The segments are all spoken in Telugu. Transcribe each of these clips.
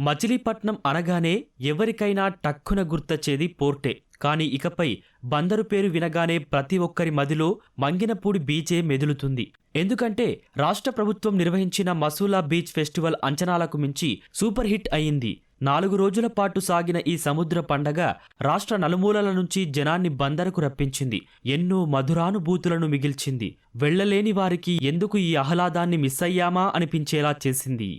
మచిలీపట్నం అనగానే ఎవరికైనా టక్కున గుర్తొచ్చేది పోర్టే. కానీ ఇకపై బందరు పేరు వినగానే ప్రతి ఒక్కరి మదిలో మంగినపూడి బీచే మెదులుతుంది. ఎందుకంటే రాష్ట్ర ప్రభుత్వం నిర్వహించిన మసూలా బీచ్ ఫెస్టివల్ అంచనాలకు మించి సూపర్ హిట్ అయింది. 4 రోజుల పాటు సాగిన ఈ సముద్ర పండగ రాష్ట్ర నలుమూలల నుంచి జనాన్ని బందరకు రప్పించింది. ఎన్నో మధురానుభూతులను మిగిల్చింది. వెళ్లలేని వారికి ఎందుకు ఈ ఆహ్లాదాన్ని మిస్ అయ్యామా అనిపించేలా చేసింది.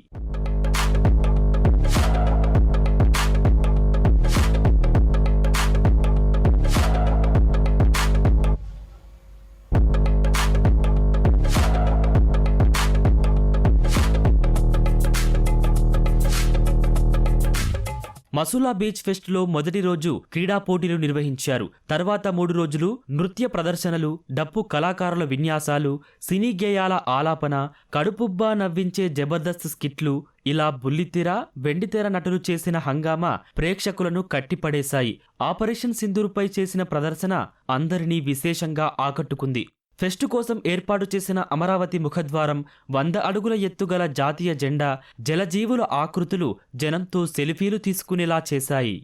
మసూలా బీచ్ ఫెస్ట్లో మొదటి రోజు క్రీడా పోటీలు నిర్వహించారు. తర్వాత 3 రోజులు నృత్య ప్రదర్శనలు, డప్పు కళాకారుల విన్యాసాలు, సినీ గేయాల ఆలాపన, కడుపుబ్బా నవ్వించే జబర్దస్త్ స్కిట్లు, ఇలా బుల్లితెర, వెండితెర నటులు చేసిన హంగామా ప్రేక్షకులను కట్టిపడేశాయి. ఆపరేషన్ సింధూర్పై చేసిన ప్రదర్శన అందరినీ విశేషంగా ఆకట్టుకుంది. ఫెస్టు కోసం ఏర్పాటు చేసిన అమరావతి ముఖద్వారం, 100 అడుగుల ఎత్తుగల జాతీయ జెండా, జలజీవుల ఆకృతులు జనంతో సెల్ఫీలు తీసుకునేలా చేశాయి.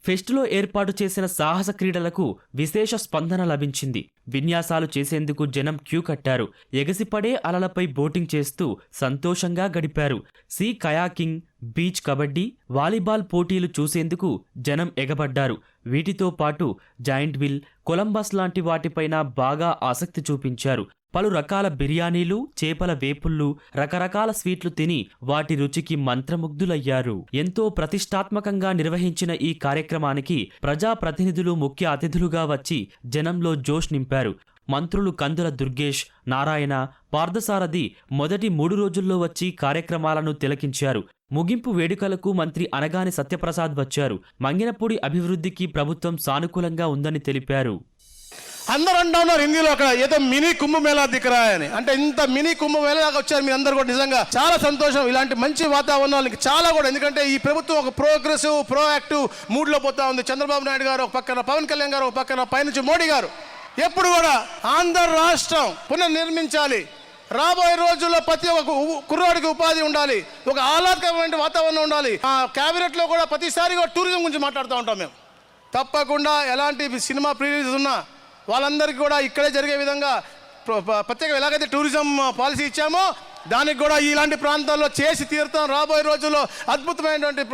ఫెస్టులో ఏర్పాటు చేసిన సాహస క్రీడలకు విశేష స్పందన లభించింది. విన్యాసాలు చేసేందుకు జనం క్యూ కట్టారు. ఎగసిపడే అలలపై బోటింగ్ చేస్తూ సంతోషంగా గడిపారు. Sea kayaking, beach kabaddi, volleyball పోటీలు చూసేందుకు జనం ఎగబడ్డారు. వీటితో పాటు జాయింట్ వీల్, కొలంబస్ లాంటి వాటిపైన బాగా ఆసక్తి చూపించారు. పలు రకాల బిర్యానీలు, చేపల వేపుళ్ళు, రకరకాల స్వీట్లు తిని వాటి రుచికి మంత్రముగ్ధులయ్యారు. ఎంతో ప్రతిష్టాత్మకంగా నిర్వహించిన ఈ కార్యక్రమానికి ప్రజాప్రతినిధులు ముఖ్య అతిథులుగా వచ్చి జనంలో జోష్ నింపారు. మంత్రులు కందుల దుర్గేష్, నారాయణ, పార్థసారథి మొదటి 3 రోజుల్లో వచ్చి కార్యక్రమాలను తిలకించారు. ముగింపు వేడుకలకు మంత్రి అనగాని సత్యప్రసాద్ వచ్చారు. మంగినపూడి అభివృద్ధికి ప్రభుత్వం సానుకూలంగా ఉందని తెలిపారు. అందరూ అంటా ఉన్నారు హిందీలో అక్కడ ఏదో మినీ కుంభమేళా దిక్కరా అని. అంటే ఇంత మినీ కుంభమేళా దాకా వచ్చారు మీరు అందరూ కూడా. నిజంగా చాలా సంతోషం. ఇలాంటి మంచి వాతావరణానికి చాలా కూడా, ఎందుకంటే ఈ ప్రభుత్వం ఒక ప్రోగ్రెసివ్, ప్రోయాక్టివ్ మూడ్లో పోతా ఉంది. చంద్రబాబు నాయుడు గారు ఒక పక్కన, పవన్ కళ్యాణ్ గారు ఒక పక్కన, పైనుంచి మోడీ గారు ఎప్పుడు కూడా ఆంధ్ర రాష్ట్రం పునర్నిర్మించాలి. రాబోయే రోజుల్లో ప్రతి ఒక్క కుర్రాడికి ఉపాధి ఉండాలి, ఒక ఆహ్లాదకరమైన వాతావరణం ఉండాలి. ఆ క్యాబినెట్లో కూడా ప్రతిసారి కూడా టూరిజం గురించి మాట్లాడుతూ ఉంటాం మేము. తప్పకుండా ఎలాంటి సినిమా ప్రీలీజ్ ఉన్నా వాళ్ళందరికీ కూడా ఇక్కడే జరిగే విధంగా ప్రత్యేక ఎలాగైతే టూరిజం పాలసీ ఇచ్చామో దానికి కూడా ఇలాంటి ప్రాంతాల్లో చేసి తీరుతాం. రాబోయే రోజుల్లో అద్భుతమైనటువంటి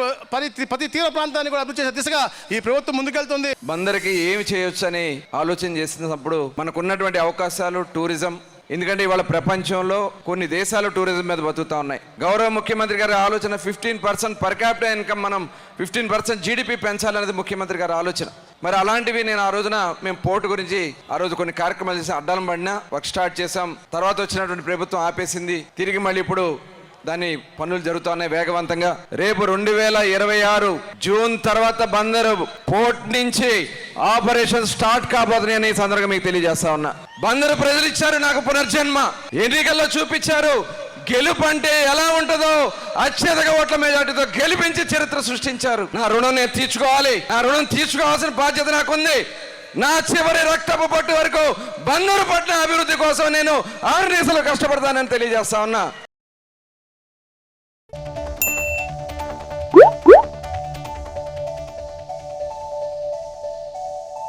ప్రతి తీర ప్రాంతాన్ని కూడా అభివృద్ధి చేసే దిశగా ఈ ప్రభుత్వం ముందుకెళ్తుంది. బందరికి ఏమి చేయొచ్చు అని ఆలోచన చేసినప్పుడు మనకున్నటువంటి అవకాశాలు టూరిజం. ఎందుకంటే ఇవాళ ప్రపంచంలో కొన్ని దేశాలు టూరిజం మీద బతుకుతా ఉన్నాయి. గౌరవ ముఖ్యమంత్రి గారి ఆలోచన 15% పర్ క్యాపిటల్ ఇన్కమ్, మనం 15% జీడిపి పెంచాలనేది ముఖ్యమంత్రి గారి ఆలోచన. మరి అలాంటివి నేను ఆ రోజున మేము పోర్టు గురించి ఆ రోజు కొన్ని కార్యక్రమాలు చేసాం. అడ్డాలం పడినా వర్క్ స్టార్ట్ చేసాం. తర్వాత వచ్చినటువంటి ప్రభుత్వం ఆపేసింది. తిరిగి మళ్ళీ ఇప్పుడు దాని పనులు జరుగుతున్నాయి వేగవంతంగా. రేపు 2026 జూన్ తర్వాత బందరు పోర్ట్ నుంచి ఆపరేషన్ స్టార్ట్ కాబోతున్నాయని ఈ సందర్భంగా మీకు తెలియజేస్తా ఉన్నా. బందరు ప్రజలు ఇచ్చారు నాకు పునర్జన్మ, ఎన్నికల్లో చూపించారు గెలుపు అంటే ఎలా ఉంటుందో. అత్యధిక ఓట్ల మెజార్టీతో గెలిపించి చరిత్ర సృష్టించారు. నా రుణం నేను తీర్చుకోవాలి. నా రుణం తీర్చుకోవాల్సిన బాధ్యత నాకుంది. నా చివరి రక్తపు పట్టు వరకు బందరు పట్ల అభివృద్ధి కోసం నేను 6 నిమిషాలు కష్టపడతానని తెలియజేస్తా ఉన్నా.